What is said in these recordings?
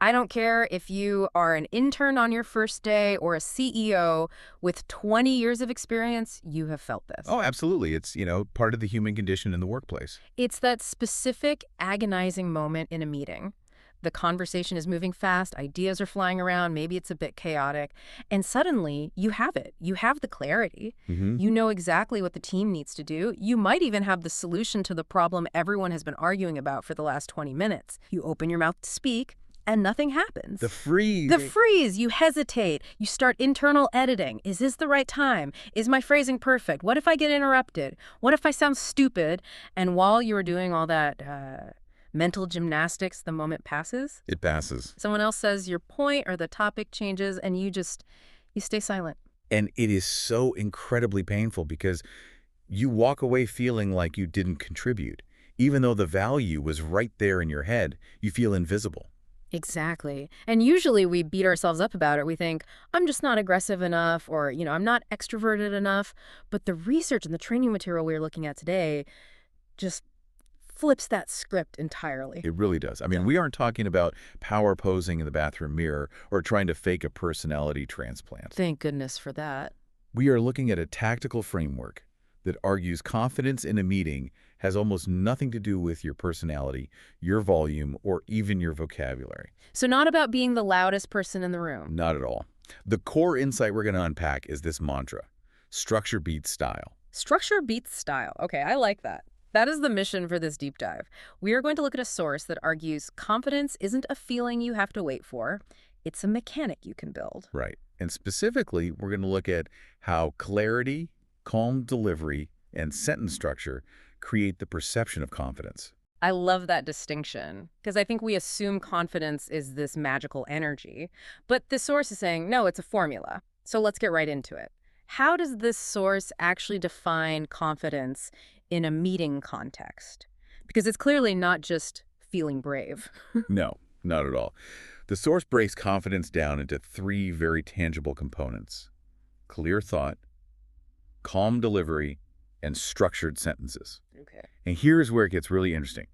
I don't care if you are an intern on your first day or a CEO with 20 years of experience, you have felt this. Oh, absolutely. It's, part of the human condition in the workplace. It's that specific agonizing moment in a meeting. The conversation is moving fast, ideas are flying around, maybe it's a bit chaotic, and suddenly you have it. You have the clarity. Hmm. You know exactly what the team needs to do. You might even have the solution to the problem everyone has been arguing about for the last 20 minutes. You open your mouth to speak, and nothing happens. The freeze. The freeze, you hesitate, you start internal editing. Is this the right time? Is my phrasing perfect? What if I get interrupted? What if I sound stupid? And while you're doing all that mental gymnastics, the moment passes. It passes. Someone else says your point or the topic changes, and you stay silent. And it is so incredibly painful because you walk away feeling like you didn't contribute. Even though the value was right there in your head, you feel invisible. Exactly. And usually we beat ourselves up about it. We think, I'm just not aggressive enough, or, I'm not extroverted enough. But the research and the training material we're looking at today just flips that script entirely. It really does. I mean, we aren't talking about power posing in the bathroom mirror or trying to fake a personality transplant. Thank goodness for that. We are looking at a tactical framework that argues confidence in a meeting has almost nothing to do with your personality, your volume, or even your vocabulary. So not about being the loudest person in the room. Not at all. The core insight we're going to unpack is this mantra: structure beats style. Structure beats style. Okay, I like that. That is the mission for this deep dive. We are going to look at a source that argues confidence isn't a feeling you have to wait for. It's a mechanic you can build. Right. And specifically, we're going to look at how clarity, calm delivery, and sentence structure create the perception of confidence. I love that distinction because I think we assume confidence is this magical energy. But the source is saying, no, it's a formula. So let's get right into it. How does this source actually define confidence in a meeting context? Because it's clearly not just feeling brave. No, not at all. The source breaks confidence down into three very tangible components: clear thought, calm delivery, and structured sentences. Okay. And here's where it gets really interesting.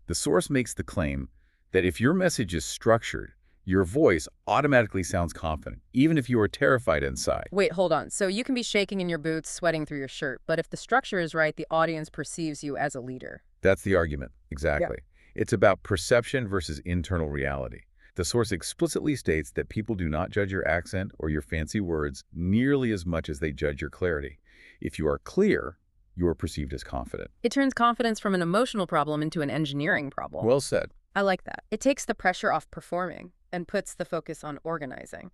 The source makes the claim that if your message is structured, your voice automatically sounds confident, even if you are terrified inside. Wait, hold on. So you can be shaking in your boots, sweating through your shirt, but if the structure is right, the audience perceives you as a leader. That's the argument. Exactly. It's about perception versus internal reality. The source explicitly states that people do not judge your accent or your fancy words nearly as much as they judge your clarity. If you are clear, you are perceived as confident. It turns confidence from an emotional problem into an engineering problem. Well said. I like that. It takes the pressure off performing and puts the focus on organizing.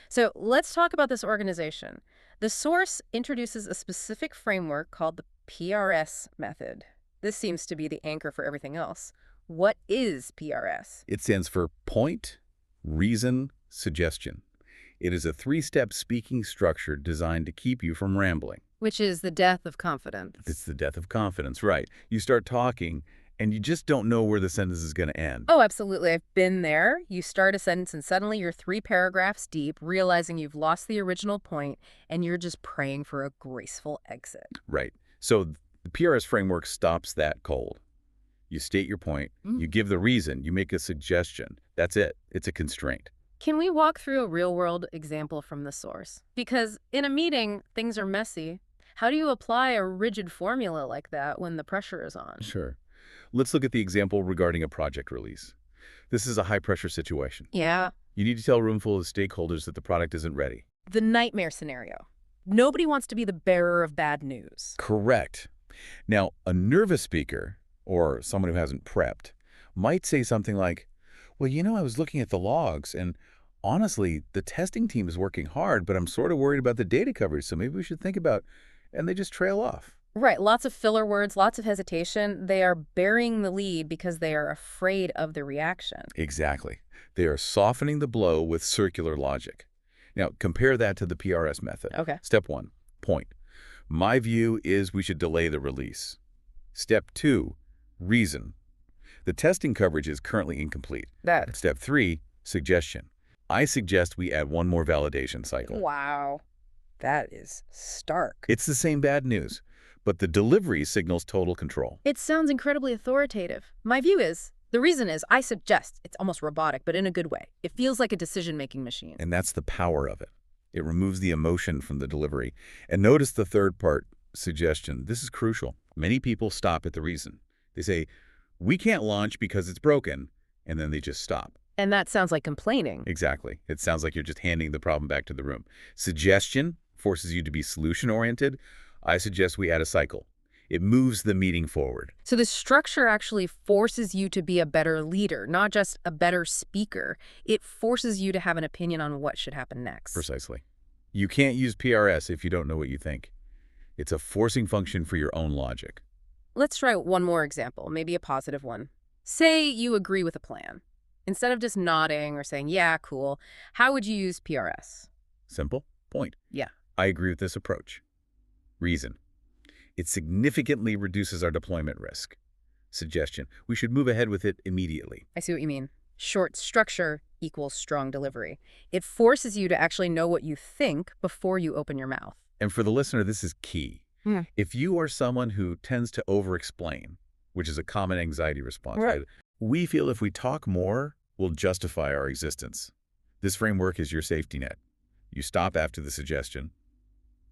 So let's talk about this organization. The source introduces a specific framework called the PRS method. This seems to be the anchor for everything else. What is PRS? It stands for point, reason, suggestion. It is a three-step speaking structure designed to keep you from rambling. Which is the death of confidence. It's the death of confidence, right? You start talking, and you just don't know where the sentence is going to end. Oh, absolutely. I've been there. You start a sentence, and suddenly you're 3 paragraphs deep, realizing you've lost the original point, and you're just praying for a graceful exit. Right. So the PRS framework stops that cold. You state your point, you give the reason, you make a suggestion. That's it. It's a constraint. Can we walk through a real-world example from the source? Because in a meeting, things are messy. How do you apply a rigid formula like that when the pressure is on? Sure. Let's look at the example regarding a project release. This is a high-pressure situation. Yeah. You need to tell a room full of stakeholders that the product isn't ready. The nightmare scenario. Nobody wants to be the bearer of bad news. Correct. Now, a nervous speaker, or someone who hasn't prepped, might say something like, well, I was looking at the logs, and honestly, the testing team is working hard, but I'm sort of worried about the data coverage, so maybe we should think about, and they just trail off. Right. Lots of filler words, lots of hesitation. They are burying the lead because they are afraid of the reaction. Exactly. They are softening the blow with circular logic. Now, compare that to the PRS method. Okay. Step 1, point. My view is we should delay the release. Step 2, reason. The testing coverage is currently incomplete. Step 3, suggestion. I suggest we add one more validation cycle. Wow. That is stark. It's the same bad news, but the delivery signals total control. It sounds incredibly authoritative. My view is, The reason is, I suggest, it's almost robotic, but in a good way. It feels like a decision-making machine. And that's the power of it. It removes the emotion from the delivery. And notice the third part, suggestion. This is crucial. Many people stop at the reason. They say, we can't launch because it's broken, and then they just stop. And that sounds like complaining. Exactly. It sounds like you're just handing the problem back to the room. Suggestion forces you to be solution-oriented. I suggest we add a cycle. It moves the meeting forward. So the structure actually forces you to be a better leader, not just a better speaker. It forces you to have an opinion on what should happen next. Precisely. You can't use PRS if you don't know what you think. It's a forcing function for your own logic. Let's try one more example, maybe a positive one. Say you agree with a plan. Instead of just nodding or saying, yeah, cool, how would you use PRS? Simple. Point. Yeah. I agree with this approach. Reason. It significantly reduces our deployment risk. Suggestion. We should move ahead with it immediately. I see what you mean. Short structure equals strong delivery. It forces you to actually know what you think before you open your mouth. And for the listener, this is key. If you are someone who tends to over-explain, which is a common anxiety response, right? We feel if we talk more, we'll justify our existence. This framework is your safety net. You stop after the suggestion.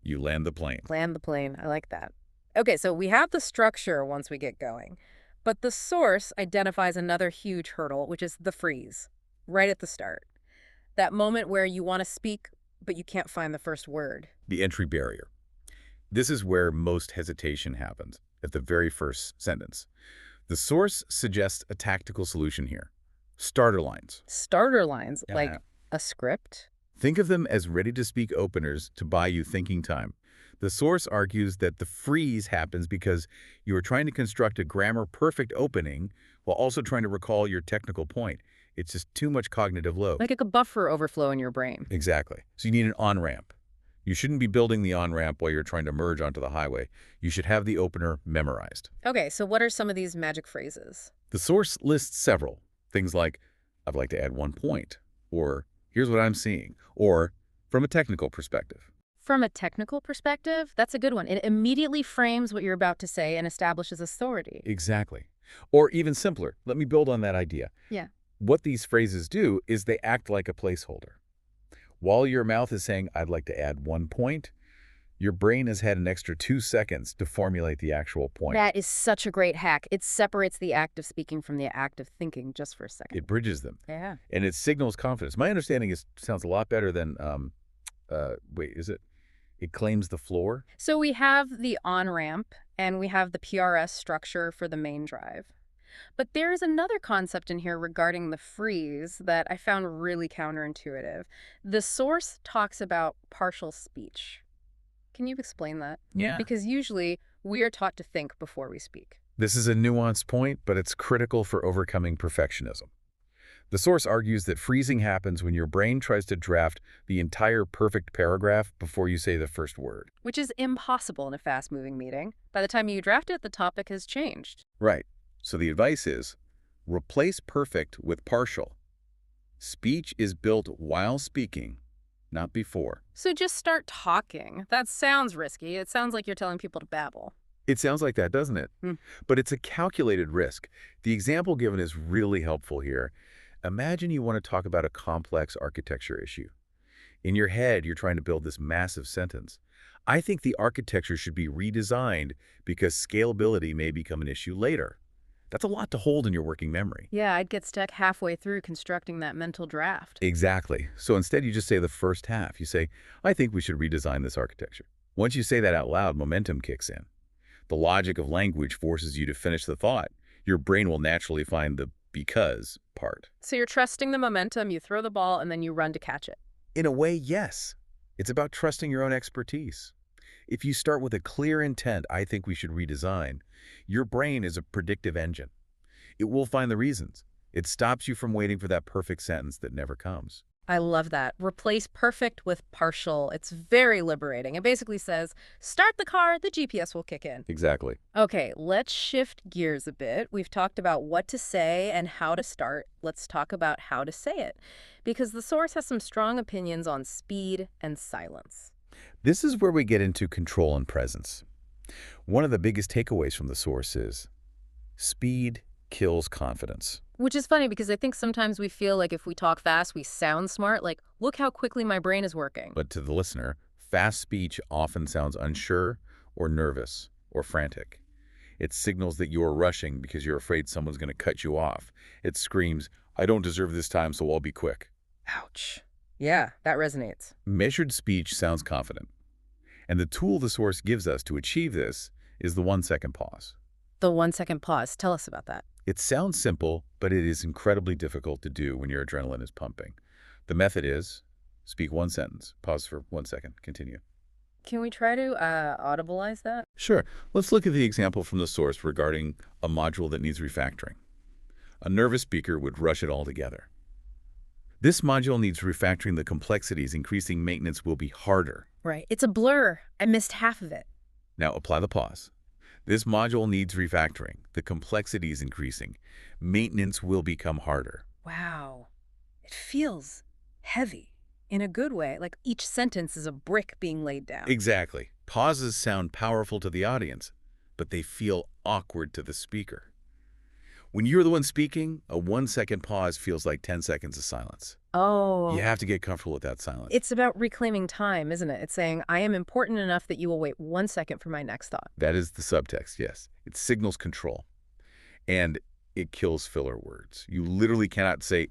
You land the plane. Land the plane. I like that. Okay, so we have the structure once we get going. But the source identifies another huge hurdle, which is the freeze, right at the start. That moment where you want to speak, but you can't find the first word. The entry barrier. This is where most hesitation happens, at the very first sentence. The source suggests a tactical solution here. Starter lines. Starter lines, Yeah. like a script? Think of them as ready-to-speak openers to buy you thinking time. The source argues that the freeze happens because you are trying to construct a grammar-perfect opening while also trying to recall your technical point. It's just too much cognitive load. Like a buffer overflow in your brain. Exactly. So you need an on-ramp. You shouldn't be building the on-ramp while you're trying to merge onto the highway. You should have the opener memorized. Okay, so what are some of these magic phrases? The source lists several. Things like, I'd like to add 1 point, or here's what I'm seeing, or from a technical perspective. From a technical perspective, that's a good one. It immediately frames what you're about to say and establishes authority. Exactly. Or even simpler, let me build on that idea. Yeah. What these phrases do is they act like a placeholder. While your mouth is saying, I'd like to add 1 point, your brain has had an extra 2 seconds to formulate the actual point. That is such a great hack. It separates the act of speaking from the act of thinking just for a second. It bridges them. Yeah. And it signals confidence. My understanding is sounds a lot better than, it claims the floor? So we have the on-ramp and we have the PRS structure for the main drive. But there is another concept in here regarding the freeze that I found really counterintuitive. The source talks about partial speech. Can you explain that? Yeah. Because usually we are taught to think before we speak. This is a nuanced point, but it's critical for overcoming perfectionism. The source argues that freezing happens when your brain tries to draft the entire perfect paragraph before you say the first word. Which is impossible in a fast-moving meeting. By the time you draft it, the topic has changed. Right. So the advice is, replace perfect with partial. Speech is built while speaking, not before. So just start talking. That sounds risky. It sounds like you're telling people to babble. It sounds like that, doesn't it? But it's a calculated risk. The example given is really helpful here. Imagine you want to talk about a complex architecture issue. In your head, you're trying to build this massive sentence. I think the architecture should be redesigned because scalability may become an issue later. That's a lot to hold in your working memory. Yeah, I'd get stuck halfway through constructing that mental draft. Exactly. So instead, you just say the first half. You say, I think we should redesign this architecture. Once you say that out loud, momentum kicks in. The logic of language forces you to finish the thought. Your brain will naturally find the because part. So you're trusting the momentum, you throw the ball, and then you run to catch it. In a way, yes. It's about trusting your own expertise. If you start with a clear intent, I think we should redesign, your brain is a predictive engine. It will find the reasons. It stops you from waiting for that perfect sentence that never comes. I love that. Replace perfect with partial. It's very liberating. It basically says, start the car, the GPS will kick in. Exactly. Okay, let's shift gears a bit. We've talked about what to say and how to start. Let's talk about how to say it, because the source has some strong opinions on speed and silence. This is where we get into control and presence. One of the biggest takeaways from the source is speed kills confidence. Which is funny because I think sometimes we feel like if we talk fast, we sound smart. Like, look how quickly my brain is working. But to the listener, fast speech often sounds unsure or nervous or frantic. It signals that you're rushing because you're afraid someone's going to cut you off. It screams, I don't deserve this time, so I'll be quick. Ouch. Yeah, that resonates. Measured speech sounds confident. And the tool the source gives us to achieve this is the 1-second pause. The 1-second pause. Tell us about that. It sounds simple, but it is incredibly difficult to do when your adrenaline is pumping. The method is speak one sentence, pause for 1 second, continue. Can we try to audibilize that? Sure. Let's look at the example from the source regarding a module that needs refactoring. A nervous speaker would rush it all together. This module needs refactoring. The complexities, increasing maintenance will be harder. Right. It's a blur. I missed half of it. Now apply the pause. This module needs refactoring. The complexity is increasing. Maintenance will become harder. Wow. It feels heavy in a good way, like each sentence is a brick being laid down. Exactly. Pauses sound powerful to the audience, but they feel awkward to the speaker. When you're the one speaking, a 1-second pause feels like 10 seconds of silence. Oh. You have to get comfortable with that silence. It's about reclaiming time, isn't it? It's saying, I am important enough that you will wait 1 second for my next thought. That is the subtext, yes. It signals control. And it kills filler words. You literally cannot say,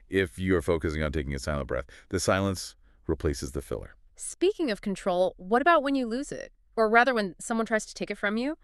if you are focusing on taking a silent breath. The silence replaces the filler. Speaking of control, what about when you lose it? Or rather, when someone tries to take it from you?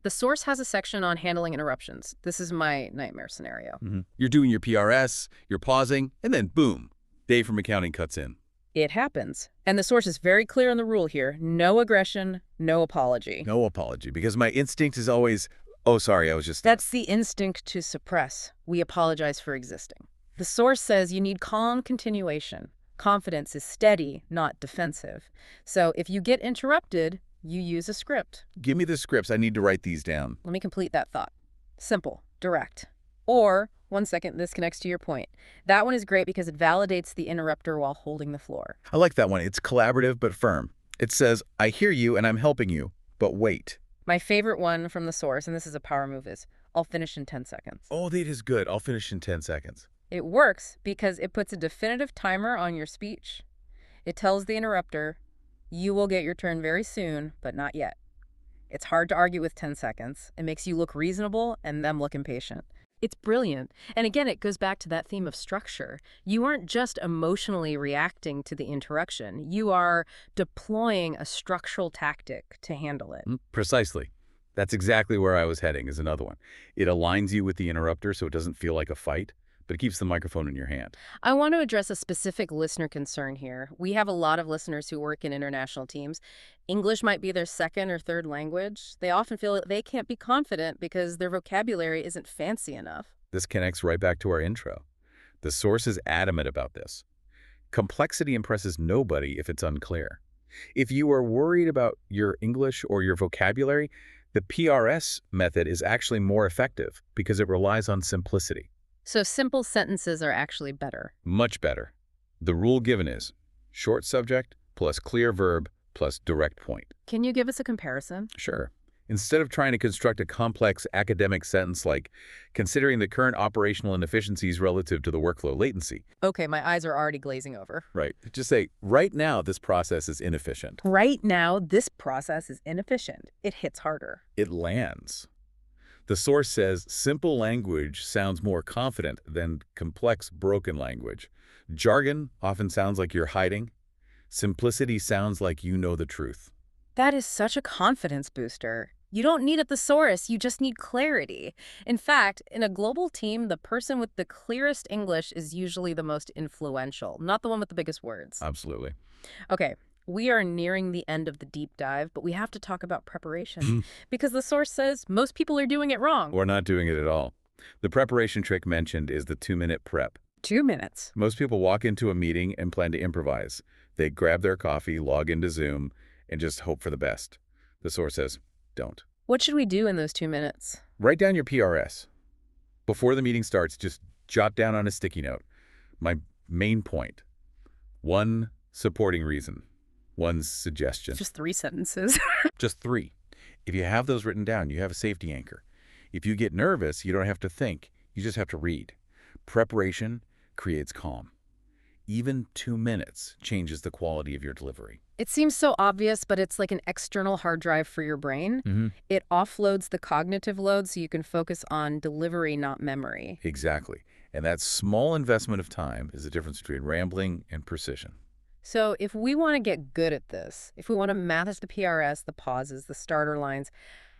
The source has a section on handling interruptions. This is my nightmare scenario. You're doing your PRS, you're pausing, and then boom, Dave from accounting cuts in. It happens. And the source is very clear on the rule here. No aggression, no apology. No apology, because my instinct is always, oh, sorry, I was just... That's the instinct to suppress. We apologize for existing. The source says you need calm continuation. Confidence is steady, not defensive. So if you get interrupted, you use a script. Give me the scripts. I need to write these down. Let me complete that thought. Simple, direct. Or, 1 second, this connects to your point. That one is great because it validates the interrupter while holding the floor. I like that one. It's collaborative but firm. It says, I hear you and I'm helping you, but wait. My favorite one from the source, and this is a power move, is I'll finish in 10 seconds. Oh, that is good. I'll finish in 10 seconds. It works because it puts a definitive timer on your speech. It tells the interrupter, you will get your turn very soon, but not yet. It's hard to argue with 10 seconds. It makes you look reasonable and them look impatient. It's brilliant. And again, it goes back to that theme of structure. You aren't just emotionally reacting to the interruption. You are deploying a structural tactic to handle it. Precisely. That's exactly where I was heading, is another one. It aligns you with the interrupter so it doesn't feel like a fight, but it keeps the microphone in your hand. I want to address a specific listener concern here. We have a lot of listeners who work in international teams. English might be their second or third language. They often feel that they can't be confident because their vocabulary isn't fancy enough. This connects right back to our intro. The source is adamant about this. Complexity impresses nobody if it's unclear. If you are worried about your English or your vocabulary, the PRS method is actually more effective because it relies on simplicity. So simple sentences are actually better. Much better. The rule given is short subject plus clear verb plus direct point. Can you give us a comparison? Sure. Instead of trying to construct a complex academic sentence like, considering the current operational inefficiencies relative to the workflow latency. Okay, my eyes are already glazing over. Right. Just say, right now, this process is inefficient. Right now, this process is inefficient. It hits harder. It lands. The source says simple language sounds more confident than complex, broken language. Jargon often sounds like you're hiding. Simplicity sounds like you know the truth. That is such a confidence booster. You don't need a thesaurus, you just need clarity. In fact, in a global team, the person with the clearest English is usually the most influential, not the one with the biggest words. Absolutely. Okay, we are nearing the end of the deep dive, but we have to talk about preparation because the source says most people are doing it wrong. Or not doing it at all. The preparation trick mentioned is the 2-minute prep. 2 minutes. Most people walk into a meeting and plan to improvise. They grab their coffee, log into Zoom, and just hope for the best. The source says, don't. What should we do in those 2 minutes? Write down your PRS. Before the meeting starts, just jot down on a sticky note my main point. 1 supporting reason. 1 suggestion. Just 3 sentences. Just 3. If you have those written down, you have a safety anchor. If you get nervous, you don't have to think. You just have to read. Preparation creates calm. Even 2 minutes changes the quality of your delivery. It seems so obvious, but it's like an external hard drive for your brain. It offloads the cognitive load so you can focus on delivery, not memory. Exactly. And that small investment of time is the difference between rambling and precision. So if we want to get good at this, if we want to master the PRS, the pauses, the starter lines,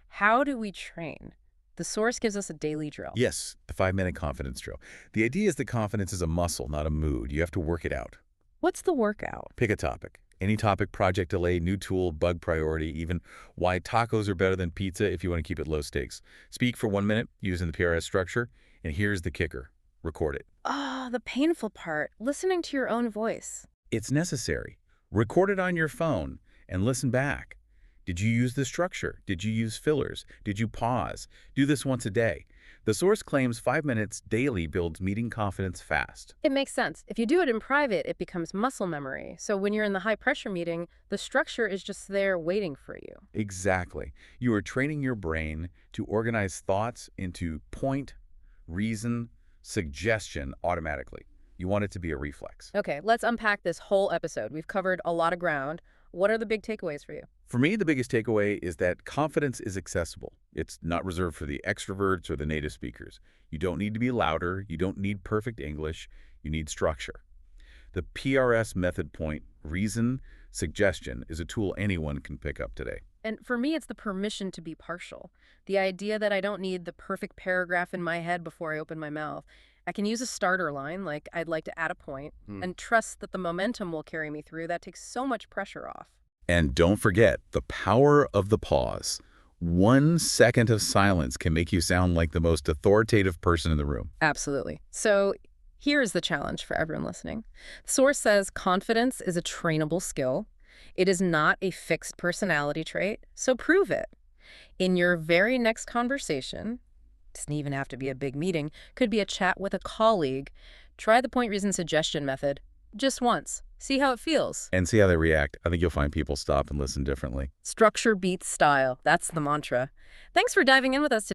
how do we train? The source gives us a daily drill. Yes, the 5-minute confidence drill. The idea is that confidence is a muscle, not a mood. You have to work it out. What's the workout? Pick a topic. Any topic, project delay, new tool, bug priority, even why tacos are better than pizza if you want to keep it low stakes. Speak for 1 minute using the PRS structure, and here's the kicker. Record it. Oh, the painful part, listening to your own voice. It's necessary. Record it on your phone and listen back. Did you use the structure? Did you use fillers? Did you pause? Do this once a day. The source claims 5 minutes daily builds meeting confidence fast. It makes sense. If you do it in private, it becomes muscle memory. So when you're in the high-pressure meeting, the structure is just there waiting for you. Exactly. You are training your brain to organize thoughts into point, reason, suggestion automatically. You want it to be a reflex. Okay, let's unpack this whole episode. We've covered a lot of ground. What are the big takeaways for you? For me, the biggest takeaway is that confidence is accessible. It's not reserved for the extroverts or the native speakers. You don't need to be louder. You don't need perfect English. You need structure. The PRS method point, reason, suggestion, is a tool anyone can pick up today. And for me, it's the permission to be partial. The idea that I don't need the perfect paragraph in my head before I open my mouth. I can use a starter line, like I'd like to add a point, and trust that the momentum will carry me through. That takes so much pressure off. And don't forget the power of the pause. 1 second of silence can make you sound like the most authoritative person in the room. Absolutely. So here's the challenge for everyone listening. The source says confidence is a trainable skill. It is not a fixed personality trait, so prove it. In your very next conversation, doesn't even have to be a big meeting, could be a chat with a colleague, try the point, reason, suggestion method just once. See how it feels. And see how they react. I think you'll find people stop and listen differently. Structure beats style. That's the mantra. Thanks for diving in with us today.